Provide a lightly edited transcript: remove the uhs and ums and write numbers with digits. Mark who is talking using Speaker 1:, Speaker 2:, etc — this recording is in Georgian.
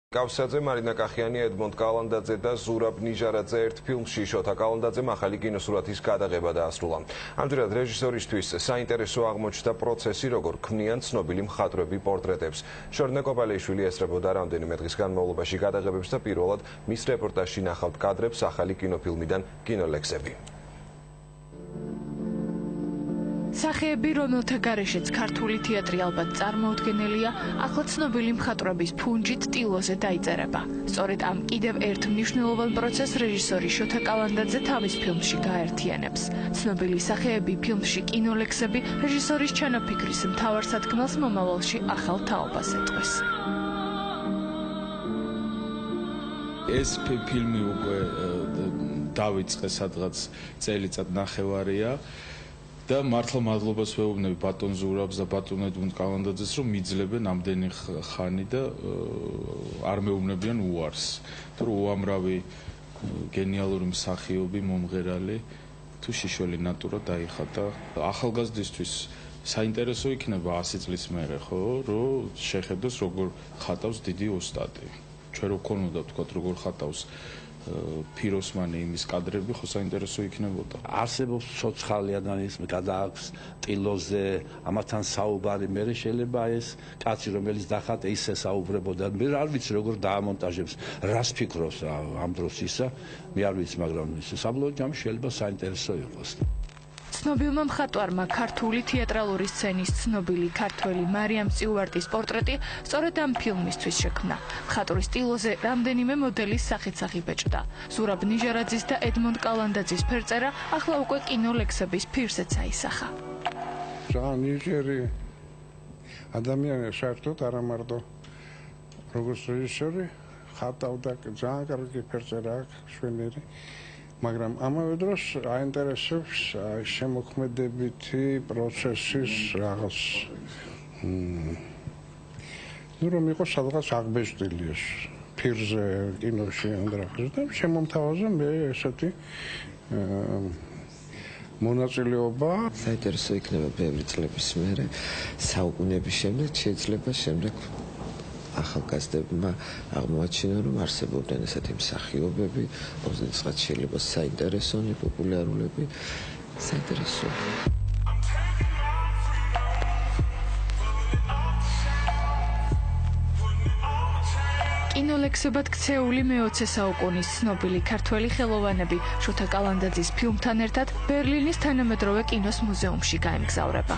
Speaker 1: კავსაძე, მარინა კახიანი, ედმონდ კალანდაძე და ზურაბ ნიჟარაძე ერთ ფილმში შოთა კალანდაძემ ახალი კინოსურათის გადაღება დაასრულა. ამჯერად რეჟისორისთვის საინტერესო აღმოჩნდა პროცესი, როგორ ქმნიან ცნობილი მხატვრები პორტრეტებს. შორნე კოპალეიშვილი ესწრებოდა რამდენიმე დღის განმავლობაში გადაღებებს და პირველად მის რეპორტაჟში ნახავთ კადრებს ახალი კინოფილმიდან კინოლექსები.
Speaker 2: სახეები, რომელთა გარეშეც ქართული თეატრი ალბათ წარმოუდგენელია, ახლა ცნობილი მხატვრების ფუნჯით ტილოზე დაიწერება. სწორედ ამ კიდევ ერთ მნიშვნელოვან პროცესს რეჟისორი შოთა კალანდაძე თავის ფილმში გაერთიანებს. ცნობილი სახეები ფილმში კინოლექსები რეჟისორის ჩანაფიქრის მთავარ სათქმელს მომავალში ახალ თაობას ეტყვის.
Speaker 3: ეს ფილმი უკვე დავიწყე სადღაც წელიწად ნახევარია. და მართლა მადლობას ვეუბნები ბატონ ზურაბს და ბატონ ედმონდ კალანდაძეს, რომ მიძლებენ ამდენი ხანი და არ მეუბნებიან უარს. თუ უამრავი გენიალური მსახიობი, მომღერალი თუ შიშველი ნატურა დაიხატა. ახალგაზრდისთვის საინტერესო იქნება 100 წლის მერე, ხო, რომ შეხედოს როგორ ხატავს დიდი ოსტატი. ჩვენ რო გქონოდა თქვა როგორ ხატავს ფიროსმანი იმის კადრები, ხო საინტერესო იქნებოდა.
Speaker 4: არსებობს ცოცხალი ადამიანის გადააქვს ტილოზე, ამათთან საუბარი, მე შეიძლება ეს კაცი რომელიც დახატე ისე საუბრებოდა. მე არ ვიცი როგორ დაამონტაჟებს, რას ფიქრობს ამ დროს ისა, მე არ ვიცი, მაგრამ საბოლოო ჯამში შეიძლება საინტერესო იყოს.
Speaker 2: ცნობილმა მხატვარმა ქართული თეატრალური სცენის ცნობილი ქართველი მარიამ წიუვარტის პორტრეტი სწორედ ამ ფილმისთვის შექმნა. მხატვრის ტილოზე რამდენიმე მოდელის სახით აღიბეჭდა. ზურაბ ნიჟარაძის და ედმონდ კალანდაძის ფერწერა ახლა უკვე კინოლექსების ფირზეც აისახა.
Speaker 5: ნიჟერი ადამიანი საერთოდ არა მარტო როგორც რეჟისორი ხატავდა, ძალიან კარგი ფერწერა აქვს, შვენიერი. მაგრამ ამავე დროს აინტერესებს შემოქმედებითი პროცესის რაღაც რომ იყოს სადღაც აღბეჭდილი ეს ფირზე კინოში ანდრახის და შემომთავაზე მე ესეთი მონაწილეობა.
Speaker 6: საინტერესო იქნება ბევრი წლების მერე საუკუნეების შემდეგ შეიძლება შემდეგ ახალგაზრდებმა აღმოაჩინონ, რომ არსებობდნენ ესეთი მსახიობები, რომელსაც შეიძლება საინტერესონი პოპულარულები, საინტერესო.
Speaker 2: კინოლექსებად ქცეული მე-20 საუკუნის ცნობილი ქართველი ხელოვანები შოთა კალანდაძის ფილმთან ერთად ბერლინის თანამედროვე კინოს მუზეუმში გაემგზავრება.